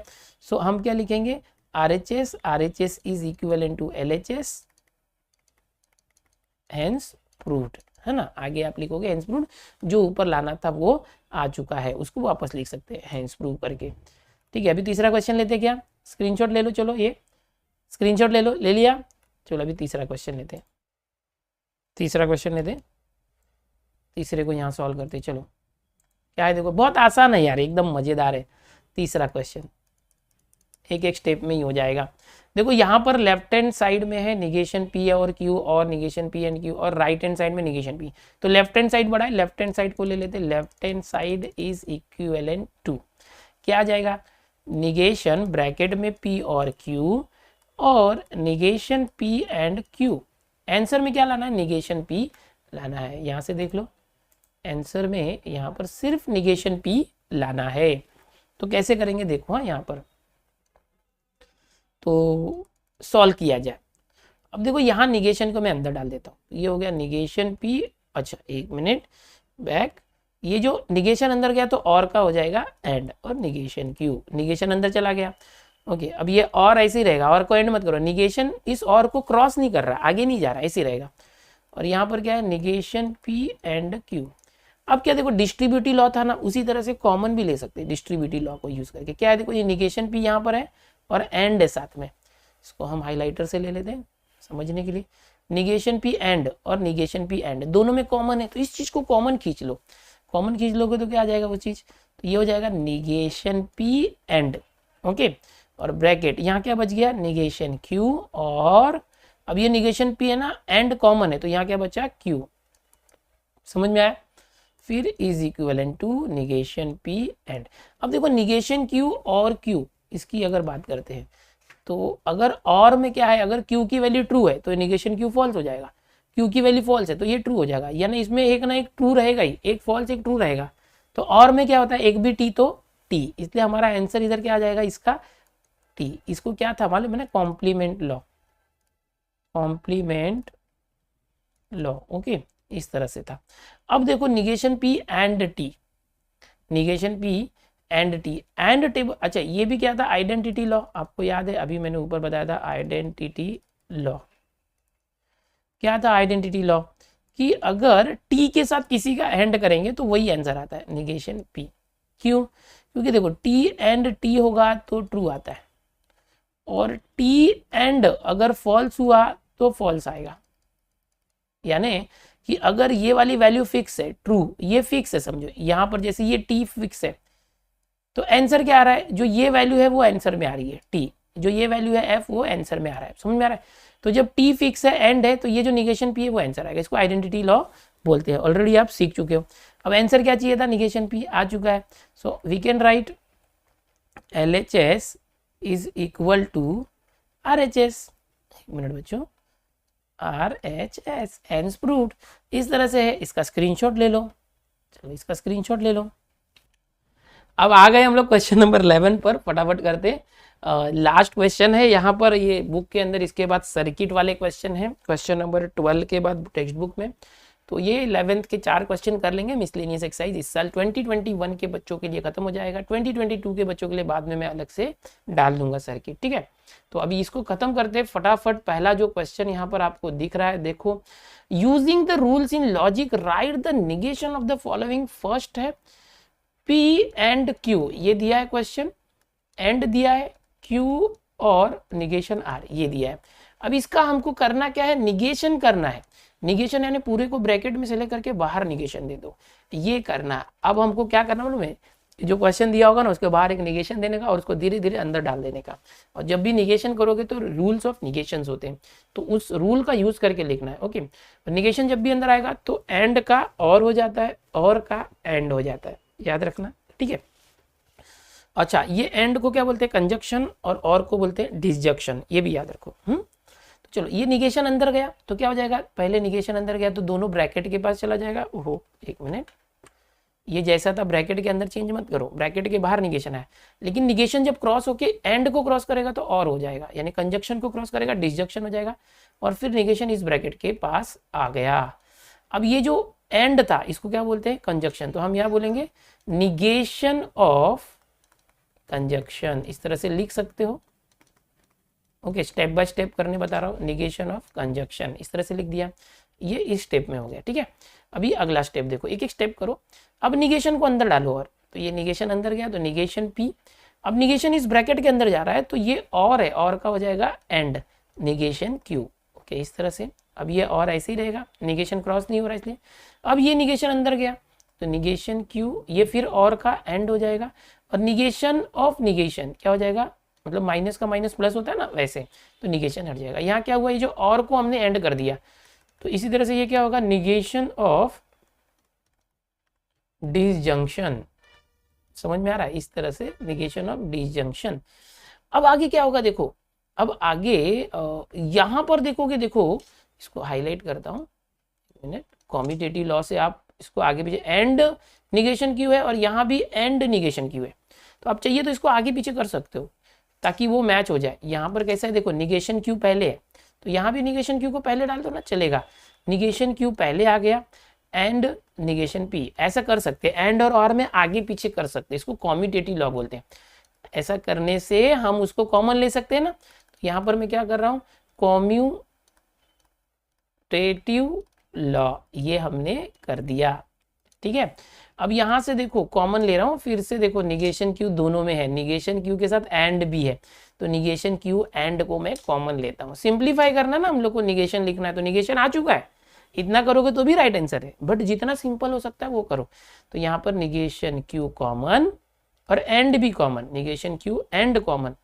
सो हम क्या लिखेंगे, RHS is equivalent to LHS, hence proved, है ना। आगे आप लिखोगे हेंस प्रूव्ड, जो ऊपर लाना था वो आ चुका है, उसको वापस लिख सकते हैं हेंस प्रूव करके, ठीक है। अभी तीसरा क्वेश्चन लेते हैं क्या, स्क्रीनशॉट ले लो, चलो ये स्क्रीनशॉट ले लो, ले लिया, चलो अभी तीसरा क्वेश्चन लेते हैं। तीसरा क्वेश्चन लेते हैं, तीसरे को यहाँ सॉल्व करते, चलो क्या है, देखो बहुत आसान है यार, एकदम मजेदार है। तीसरा क्वेश्चन एक एक स्टेप में ही हो जाएगा। देखो यहाँ पर लेफ्ट हैंड साइड में है निगेशन पी और क्यू और निगेशन पी एंड क्यू, और राइट हैंड साइड में निगेशन पी। तो लेफ्ट हैंड साइड बड़ा है, लेफ्ट हैंड साइड को ले लेते, left hand side is equivalent to क्या आ जाएगा, निगेशन ब्रैकेट में पी और क्यू और negation P and Q. Answer में क्या लाना है, निगेशन पी लाना है। यहाँ से देख लो आंसर में यहाँ पर सिर्फ निगेशन पी लाना है। तो कैसे करेंगे देखो, हाँ यहाँ पर तो सॉल्व किया जाए। अब देखो यहाँ निगेशन को मैं अंदर डाल देता हूँ, ये हो गया निगेशन पी। अच्छा एक मिनट बैक, ये जो निगेशन अंदर गया तो और का हो जाएगा एंड, और निगेशन क्यू, निगेशन अंदर चला गया। ओके अब ये और ऐसे ही रहेगा, और को एंड मत करो, निगेशन इस और को क्रॉस नहीं कर रहा, आगे नहीं जा रहा, ऐसे ही रहेगा। और यहाँ पर क्या है, निगेशन पी एंड क्यू। अब क्या देखो डिस्ट्रीब्यूटिव लॉ था ना, उसी तरह से कॉमन भी ले सकते हैं डिस्ट्रीब्यूटिव लॉ को यूज करके। क्या है देखो, ये निगेशन पी यहाँ पर है और एंड है साथ में, इसको हम हाइलाइटर से ले लेते हैं समझने के लिए। निगेशन पी एंड और निगेशन पी एंड दोनों में कॉमन है, तो इस चीज को कॉमन खींच लो। कॉमन खींच लोगे तो क्या आ जाएगा वो चीज, तो ये हो जाएगा निगेशन पी एंड। ओके और ब्रैकेट यहाँ क्या बच गया, निगेशन क्यू, और अब ये निगेशन पी है ना, एंड कॉमन है तो यहाँ क्या बचा, क्यू। समझ में आया, फिर is equivalent to negation P and. अब देखो निगेशन क्यू और क्यू, इसकी अगर बात करते हैं तो अगर और में क्या है, अगर क्यू की वैल्यू ट्रू है तो निगेशन क्यू फॉल्स हो जाएगा, क्यू की वैल्यू फॉल्स है तो ये ट्रू हो जाएगा, यानी इसमें एक ना एक ट्रू रहेगा ही, एक फॉल्स एक ट्रू रहेगा। तो और में क्या होता है, एक भी टी तो टी, इसलिए हमारा आंसर इधर क्या आ जाएगा, इसका टी। इसको क्या था मालूम है ना, complement law, complement law. Okay इस तरह से था। अब देखो negation P and T, negation P and T, and table. अच्छा ये भी क्या था, आइडेंटिटी लॉ, आपको याद है अभी मैंने ऊपर बताया था आइडेंटिटी लॉ। क्या था आइडेंटिटी लॉ, कि अगर टी के साथ किसी का एंड करेंगे तो वही आंसर आता है निगेशन पी। क्यों, क्योंकि देखो टी एंड टी होगा तो ट्रू आता है, और टी एंड अगर फॉल्स हुआ तो फॉल्स आएगा। यानी कि अगर ये वाली वैल्यू फिक्स है, ट्रू, ये फिक्स है, समझो यहाँ पर जैसे ये टी फिक्स है तो आंसर क्या आ रहा है, जो ये वैल्यू है वो आंसर में आ रही है, टी जो ये वैल्यू है एफ वो आंसर में आ रहा है। समझ में आ रहा है, तो जब टी फिक्स है एंड है तो ये जो निगेशन पी है वो आंसर आएगा। इसको आइडेंटिटी लॉ बोलते हैं, ऑलरेडी आप सीख चुके हो। अब आंसर क्या चाहिए था, निगेशन पी आ चुका है, so we can write LHS is equal to RHS। एक मिनट बच्चों, RHS एंड प्रूव्ड, इस तरह से है। इसका स्क्रीनशॉट ले लो, चलो इसका स्क्रीनशॉट ले लो। अब आ गए हम लोग क्वेश्चन नंबर 11 पर, फटाफट करते। लास्ट क्वेश्चन है यहाँ पर ये बुक के अंदर, इसके बाद सर्किट वाले क्वेश्चन है, क्वेश्चन नंबर 12 के बाद टेक्स्ट बुक में। तो ये 11th के 4 क्वेश्चन कर लेंगे मिसलेनियस एक्सरसाइज। इस साल 2021 के बच्चों के लिए खत्म हो जाएगा, 2022 के बच्चों के लिए बाद में मैं अलग से डाल दूंगा सर्किट, ठीक है। तो अभी इसको खत्म करते फटाफट। पहला जो क्वेश्चन यहाँ पर आपको दिख रहा है, देखो, using the rules in logic right the negation of the following. First है P एंड Q, ये दिया है क्वेश्चन, एंड दिया है Q और निगेशन R ये दिया है। अब इसका हमको करना क्या है, निगेशन करना है। निगेशन यानी पूरे को ब्रैकेट में से लेकर के बाहर निगेशन दे दो, ये करना। अब हमको क्या करना मालूम है, जो क्वेश्चन दिया होगा ना उसके बाहर एक निगेशन देने का और उसको धीरे धीरे अंदर डाल देने का। और जब भी निगेशन करोगे तो रूल्स ऑफ निगेशंस होते हैं, तो उस रूल का यूज करके लिखना है। ओके, निगेशन जब भी अंदर आएगा तो एंड का और हो जाता है, और का एंड हो जाता है, याद रखना, ठीक है। अच्छा, ये एंड को क्या बोलते हैं, कंजक्शन, और को बोलते हैं डिसजंक्शन, ये भी याद रखो। तो चलो, ये निगेशन अंदर गया तो क्या हो जाएगा, पहले निगेशन अंदर गया तो दोनों ब्रैकेट के पास चला जाएगा। ओहो एक मिनट, ये जैसा था ब्रैकेट के अंदर चेंज मत करो, ब्रैकेट के बाहर निगेशन है। लेकिन निगेशन जब क्रॉस होके एंड को क्रॉस करेगा तो और हो जाएगा, यानी कंजक्शन को क्रॉस करेगा डिसजंक्शन हो जाएगा, और फिर निगेशन इस ब्रैकेट के पास आ गया। अब ये जो एंड था इसको क्या बोलते हैं, कंजक्शन। तो हम यहाँ बोलेंगे निगेशन ऑफ कंजक्शन, इस तरह से लिख सकते हो। ओके, स्टेप बाय स्टेप करने बता रहा हूँ, निगेशन ऑफ कंजक्शन इस तरह से लिख दिया। ये इस स्टेप में हो गया, ठीक है। अभी अगला स्टेप देखो, एक एक स्टेप करो। अब निगेशन को अंदर डालो, और तो ये निगेशन अंदर गया तो निगेशन P। अब निगेशन इस ब्रैकेट के अंदर जा रहा है तो ये और है, और का हो जाएगा एंड, निगेशन Q। ओके, इस तरह से अब ये और ऐसे ही रहेगा, निगेशन क्रॉस नहीं हो रहा इसलिए। अब ये निगेशन अंदर गया तो निगेशन क्यू, ये फिर और का एंड हो जाएगा, और निगेशन ऑफ निगेशन क्या हो जाएगा, मतलब माइनस का माइनस प्लस होता है ना वैसे, तो निगेशन हट जाएगा। यहाँ क्या हुआ, ये जो और को हमने एंड कर दिया, तो इसी तरह से ये क्या होगा, निगेशन ऑफ डिसजंक्शन। समझ में आ रहा है, इस तरह से निगेशन ऑफ डिसजंक्शन। अब आगे क्या होगा देखो, अब आगे यहां पर देखोगे, देखो इसको हाईलाइट करता हूं, कॉम्यूटेटिव लॉ से आप इसको आगे पीछे, एंड निगेशन क्यों है और यहाँ भी एंड निगेशन क्यों है, तो आप चाहिए तो इसको आगे पीछे कर सकते हो ताकि वो मैच हो जाए। यहाँ पर कैसा है देखो, निगेशन क्यू पहले है तो यहाँ भी निगेशन क्यू को पहले डाल दो ना, चलेगा। निगेशन क्यू पहले आ गया, एंड निगेशन पी, ऐसा कर सकते हैं, एंड और में आगे पीछे कर सकते हैं, इसको कॉम्यूटेटिव लॉ बोलते हैं। ऐसा करने से हम उसको कॉमन ले सकते हैं ना, तो यहाँ पर मैं क्या कर रहा हूँ, कॉम्यूटेटिव लॉ, ये हमने कर दिया, ठीक है। अब यहां से देखो कॉमन ले रहा हूं, फिर से देखो निगेशन क्यू दोनों में है, निगेशन क्यू के साथ एंड भी है, तो निगेशन क्यू एंड को मैं कॉमन लेता हूं। सिंप्लीफाई करना ना हम लोग को, निगेशन लिखना है तो निगेशन आ चुका है, इतना करोगे तो भी राइट आंसर है, बट जितना सिंपल हो सकता है वो करो। तो यहाँ पर निगेशन क्यू कॉमन और एंड भी common, negation Q and common,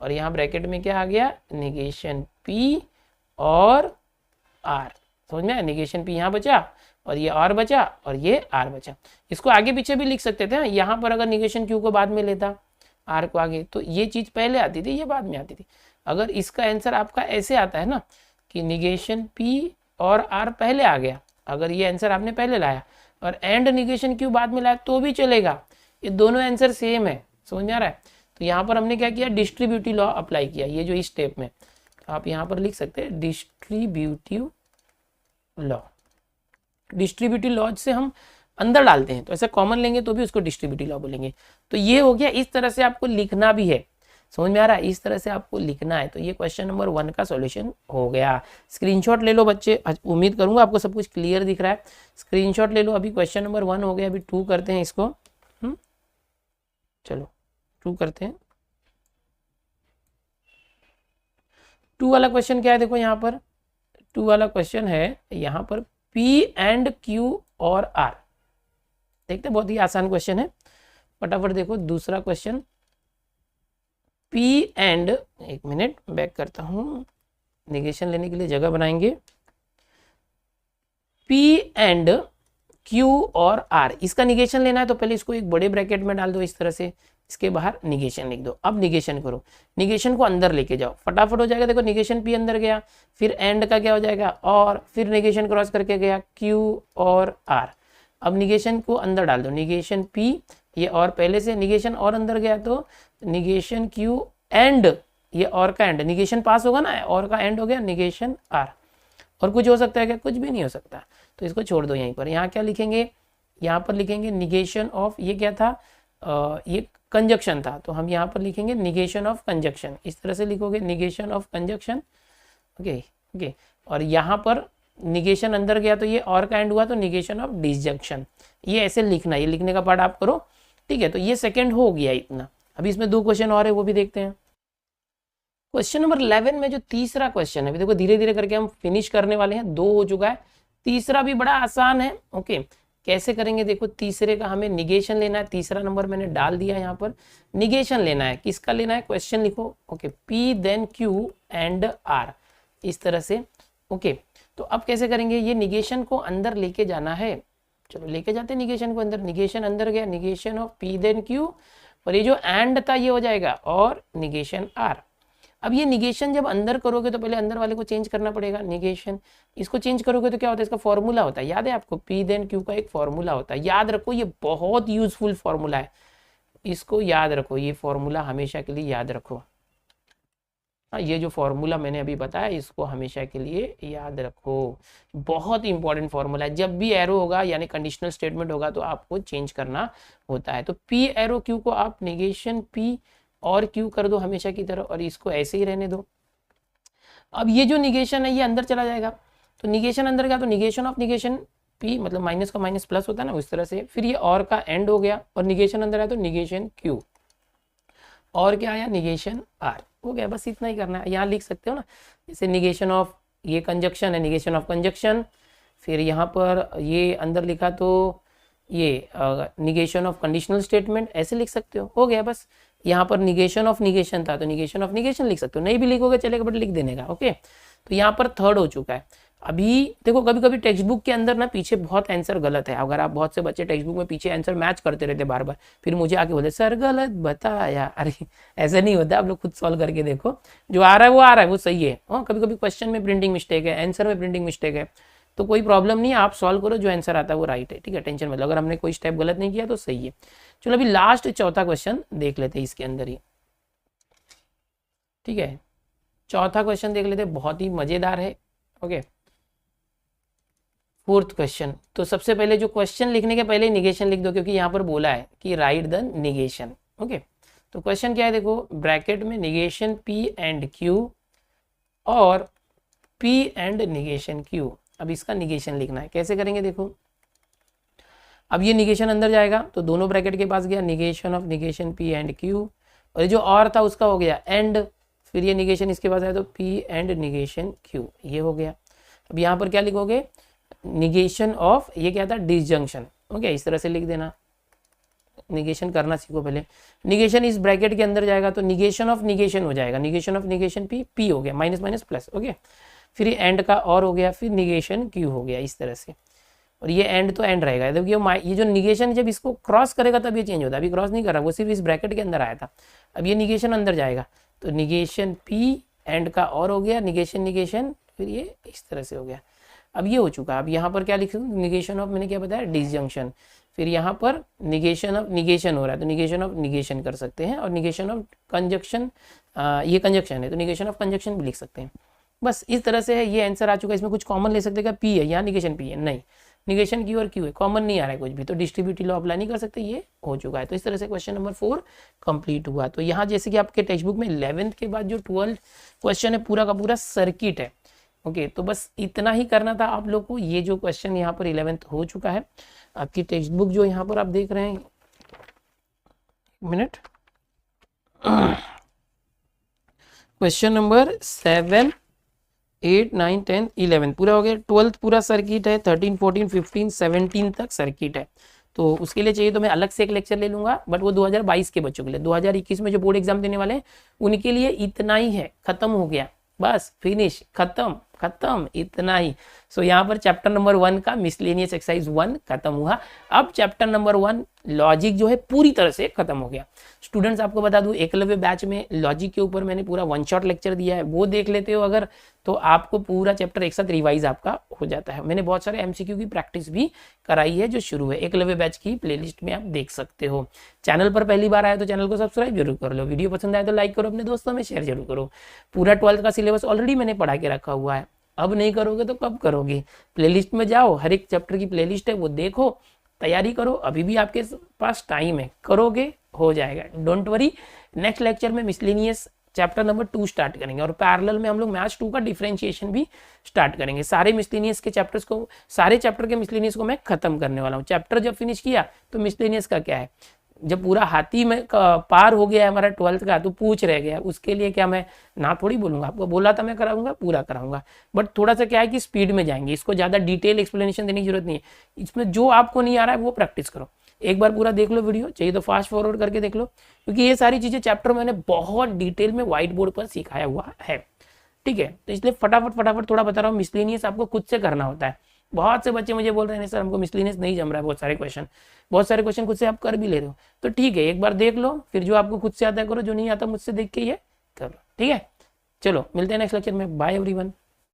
और यहाँ ब्रैकेट में क्या आ गया, निगेशन पी और आर। समझ में आया, निगेशन पी यहाँ बचा और ये आर बचा और ये आर बचा। इसको आगे पीछे भी लिख सकते थे, यहाँ पर अगर निगेशन क्यू को बाद में लेता, आर को आगे, तो ये चीज पहले आती थी, ये बाद में आती थी। अगर इसका आंसर आपका ऐसे आता है ना कि निगेशन पी और आर पहले आ गया, अगर ये आंसर आपने पहले लाया और एंड निगेशन क्यू बाद में लाया तो भी चलेगा, ये दोनों आंसर सेम है। समझ में आ रहा है, तो यहाँ पर हमने क्या किया, डिस्ट्रीब्यूटिव लॉ अप्लाई किया, ये जो इस स्टेप में आप यहाँ पर लिख सकते हैं डिस्ट्रीब्यूटिव लॉ। डिस्ट्रीब्यूटिव लॉ से हम अंदर डालते हैं, तो ऐसा कॉमन लेंगे तो भी उसको डिस्ट्रीब्यूटिव लॉ बोलेंगे। तो ये हो गया, इस तरह से आपको लिखना भी है। समझ में आ रहा है, इस तरह से आपको लिखना है। तो ये क्वेश्चन नंबर 1 का सॉल्यूशन हो गया। स्क्रीनशॉट ले लो बच्चे, उम्मीद करूंगा आपको सब कुछ क्लियर दिख रहा है। स्क्रीनशॉट ले लो, अभी क्वेश्चन नंबर 1 हो गया, अभी 2 करते हैं इसको। चलो 2 करते हैं। 2 वाला क्वेश्चन क्या है, देखो यहाँ पर 2 वाला क्वेश्चन है, यहाँ पर P एंड Q और R। देखते हैं, बहुत ही आसान क्वेश्चन है, फटाफट देखो। दूसरा क्वेश्चन P एंड, एक मिनट बैक करता हूं, निगेशन लेने के लिए जगह बनाएंगे। P एंड Q और R, इसका निगेशन लेना है तो पहले इसको एक बड़े ब्रैकेट में डाल दो इस तरह से, इसके बाहर निगेशन लिख दो। अब निगेशन करो, निगेशन को अंदर लेके जाओ, फटाफट हो जाएगा। देखो निगेशन P अंदर गया, फिर एंड का क्या हो जाएगा और, फिर निगेशन क्रॉस करके गया Q और R। अब निगेशन को अंदर डाल दो, निगेशन P, ये और पहले से निगेशन और अंदर गया तो निगेशन Q एंड ये और का एंड, निगेशन पास होगा ना, और का एंड हो गया निगेशन R। और कुछ हो सकता है क्या, कुछ भी नहीं हो सकता, तो इसको छोड़ दो यहीं पर। यहाँ क्या लिखेंगे, यहाँ पर लिखेंगे निगेशन ऑफ, ये क्या था, ये कंजक्शन था, तो हम यहाँ पर लिखेंगे निगेशन ऑफ कंजक्शन, इस तरह से लिखोगे निगेशन ऑफ कंजक्शन। ओके, और यहाँ पर निगेशन अंदर गया तो ये और का एंड हुआ तो निगेशन ऑफ डिसजंक्शन। ये ऐसे लिखना, ये लिखने का पार्ट आप करो, ठीक है। तो ये सेकंड हो गया इतना। अभी इसमें 2 क्वेश्चन और है, वो भी देखते हैं। क्वेश्चन नंबर 11 में जो तीसरा क्वेश्चन है, देखो धीरे धीरे करके हम फिनिश करने वाले हैं, 2 हो चुका है, तीसरा भी बड़ा आसान है। ओके, कैसे करेंगे देखो, तीसरे का हमें निगेशन लेना है, तीसरा नंबर मैंने डाल दिया यहाँ पर, निगेशन लेना है, किसका लेना है, क्वेश्चन लिखो। Okay, P then Q and R, इस तरह से। ओके, तो अब कैसे करेंगे, ये निगेशन को अंदर लेके जाना है, चलो लेके जाते हैं निगेशन को अंदर। निगेशन अंदर गया, negation of P then Q, और ये जो एंड था ये हो जाएगा और निगेशन R। अब ये निगेशन जब अंदर करोगे तो पहले अंदर वाले को चेंज करना पड़ेगा, निगेशन, इसको चेंज करोगे तो क्या होता है, इसका फॉर्मूला होता है, याद है आपको, P देन Q का एक फॉर्मूला होता है, याद रखो, ये बहुत यूजफुल फॉर्मूला है, इसको याद रखो, ये फॉर्मूला हमेशा के लिए याद रखो। ये जो फॉर्मूला मैंने अभी बताया इसको हमेशा के लिए याद रखो, बहुत इंपॉर्टेंट फॉर्मूला है। जब भी एरो होगा यानी कंडीशनल स्टेटमेंट होगा तो आपको चेंज करना होता है। तो P एरो Q को आप निगेशन P और Q कर दो हमेशा की तरह, और इसको ऐसे ही रहने दो। अब ये जो निगेशन है ये अंदर चला जाएगा, तो निगेशन अंदर गया तो निगेशन ऑफ निगेशन P, मतलब माइनस का माइनस प्लस होता है ना, उस तरह से। फिर ये और का एंड हो गया और निगेशन अंदर आया तो निगेशन Q, और क्या आया, निगेशन R, हो गया। बस इतना ही करना है, यहाँ लिख सकते हो ना, जैसे निगेशन ऑफ ये कंजक्शन है, निगेशन ऑफ कंजक्शन। फिर यहाँ पर ये अंदर लिखा तो ये निगेशन ऑफ कंडीशनल स्टेटमेंट, ऐसे लिख सकते हो गया बस। यहाँ पर निगेशन ऑफ निगेशन था तो निगेशन ऑफ निगेशन लिख सकते हो, नहीं भी लिखोगे चलेगा बट लिख देने का। ओके, तो यहाँ पर थर्ड हो चुका है। अभी देखो कभी कभी टेक्स्ट बुक के अंदर ना पीछे बहुत आंसर गलत है। अगर आप बहुत से बच्चे टेक्स्ट बुक में पीछे आंसर मैच करते रहते बार बार, फिर मुझे आके बोले सर गलत बताया। अरे ऐसा नहीं होता, आप लोग खुद सॉल्व करके देखो, जो आ रहा है वो आ रहा है, वो सही है। कभी कभी क्वेश्चन में प्रिंटिंग मिस्टेक है, आंसर में प्रिंटिंग मिस्टेक है, तो कोई प्रॉब्लम नहीं है, आप सॉल्व करो, जो आंसर आता है वो राइट है। ठीक है, टेंशन मतलब अगर हमने कोई स्टेप गलत नहीं किया तो सही है। चलो अभी लास्ट चौथा क्वेश्चन देख लेते हैं इसके अंदर ही। ठीक है, चौथा क्वेश्चन देख लेते हैं, बहुत ही मजेदार है। Okay, fourth question. तो सबसे पहले जो क्वेश्चन लिखने के पहले निगेशन लिख दो, क्योंकि यहाँ पर बोला है कि राइट द निगेशन। ओके, तो क्वेश्चन क्या है देखो, ब्रैकेट में निगेशन पी एंड क्यू और पी एंड निगेशन क्यू। अब इसका निगेशन लिखना है, कैसे करेंगे देखो। अब ये निगेशन अंदर जाएगा तो दोनों ब्रैकेट के पास गया, negation of negation P and Q, और जो और था उसका हो गया एंड, फिर ये निगेशन इसके पास आया तो पी एंड निगेशन क्यू, ये हो गया। अब यहाँ पर क्या लिखोगे, निगेशन ऑफ, ये क्या था डिसजंक्शन। ओके, इस तरह से लिख देना, निगेशन करना सीखो पहले। निगेशन इस ब्रैकेट के अंदर जाएगा तो निगेशन ऑफ निगेशन हो जाएगा, negation of negation P, P हो गया, माइनस माइनस प्लस। ओके, फिर ये एंड का और हो गया, फिर निगेशन क्यू हो गया, इस तरह से। और ये एंड तो एंड रहेगा, देखिए ये जो निगेशन जब इसको क्रॉस करेगा तब ये चेंज होता है, अभी क्रॉस नहीं कर रहा, वो सिर्फ इस ब्रैकेट के अंदर आया था। अब ये निगेशन अंदर जाएगा तो निगेशन पी, एंड का और हो गया, निगेशन निगेशन, फिर ये इस तरह से हो गया। अब ये हो चुका। अब यहाँ पर क्या लिख सकते, निगेशन ऑफ, मैंने क्या बताया, डिसजंक्शन। फिर यहाँ पर निगेशन ऑफ निगेशन हो रहा है तो निगेशन ऑफ निगेशन कर सकते हैं, और निगेशन ऑफ कंजक्शन, ये कंजक्शन है तो निगेशन ऑफ कंजक्शन भी लिख सकते हैं। बस इस तरह से है, ये आंसर आ चुका है। इसमें कुछ कॉमन ले सकते हैं क्या, पी है, यहाँ निगेशन पी है, नहीं, निगेशन क्यू और क्यू है, कॉमन नहीं आ रहा है कुछ भी, तो डिस्ट्रीब्यूटिव लॉ अप्लाई नहीं कर सकते, ये हो चुका है। तो इस तरह से क्वेश्चन नंबर 4 कंप्लीट हुआ। तो यहाँ जैसे कि आपके टेक्स्ट बुक में 11th के बाद जो 12th क्वेश्चन है पूरा का पूरा सर्किट है। ओके, तो बस इतना ही करना था आप लोग को। ये जो क्वेश्चन यहाँ पर 11th हो चुका है। आपकी टेक्स्ट बुक जो यहाँ पर आप देख रहे हैं, मिनट, क्वेश्चन नंबर 7, 8, 9, 10, 11 पूरा हो गया। 12th पूरा सर्किट है, 13, 14, 15, 17 तक सर्किट है। तो उसके लिए चाहिए तो मैं अलग से एक लेक्चर ले लूंगा, बट वो 2022 के बच्चों के लिए। 2021 में जो बोर्ड एग्जाम देने वाले हैं उनके लिए इतना ही है, खत्म हो गया, बस फिनिश, खत्म, इतना ही। सो यहाँ पर चैप्टर नंबर 1 का मिसलेनियस एक्सरसाइज 1 खत्म हुआ। अब चैप्टर नंबर 1 लॉजिक जो है पूरी तरह से खत्म हो गया। स्टूडेंट्स आपको बता दूं, एकलव्य बैच में लॉजिक के ऊपर मैंने पूरा 1 शॉट लेक्चर दिया है, वो देख लेते हो अगर, तो आपको पूरा चैप्टर एक साथ रिवाइज आपका हो जाता है। मैंने बहुत सारे एमसीक्यू की प्रैक्टिस भी कराई है जो शुरू है, एकलव्य बैच की प्लेलिस्ट में आप देख सकते हो। चैनल पर पहली बार आए तो चैनल को सब्सक्राइब जरूर कर लो, वीडियो पसंद आए तो लाइक करो, अपने दोस्तों में शेयर जरूर करो। पूरा 12th का सिलेबस ऑलरेडी मैंने पढ़ा के रखा हुआ है, अब नहीं करोगे तो कब करोगे। प्लेलिस्ट में जाओ, हर एक चैप्टर की प्लेलिस्ट है, वो देखो, तैयारी करो, अभी भी आपके पास टाइम है, करोगे हो जाएगा, डोंट वरी। नेक्स्ट लेक्चर में मिसलेनियस चैप्टर नंबर 2 स्टार्ट करेंगे, और पैरेलल में हम लोग मैथ्स 2 का डिफरेंशिएशन भी स्टार्ट करेंगे। सारे मिसलेनियस के चैप्टर्स को, सारे चैप्टर के मिसलेनियस को मैं खत्म करने वाला हूँ। चैप्टर जब फिनिश किया तो मिसलेनियस का क्या है, जब पूरा हाथी में पार हो गया है हमारा 12th का, तो पूछ रह गया, उसके लिए क्या मैं ना थोड़ी बोलूंगा, आपको बोला था मैं कराऊंगा, पूरा कराऊंगा, बट थोड़ा सा क्या है कि स्पीड में जाएंगे, इसको ज्यादा डिटेल एक्सप्लेनेशन देने की जरूरत नहीं है। इसमें जो आपको नहीं आ रहा है वो प्रैक्टिस करो, एक बार पूरा देख लो वीडियो, चाहिए तो फास्ट फॉरवर्ड करके देख लो, क्योंकि ये सारी चीजें चैप्टर मैंने बहुत डिटेल में व्हाइट बोर्ड पर सिखाया हुआ है। ठीक है, तो इसलिए फटाफट थोड़ा बता रहा हूँ। मिसलेनियस आपको खुद से करना होता है। बहुत से बच्चे मुझे बोल रहे हैं सर हमको मिसलेनियस नहीं जम रहा है, बहुत सारे क्वेश्चन खुद से आप कर भी ले रहे हो, तो ठीक है, एक बार देख लो, फिर जो आपको खुद से आता है करो, जो नहीं आता मुझसे देख के ये करो। ठीक है, चलो मिलते हैं नेक्स्ट लेक्चर में, बाय एवरीवन।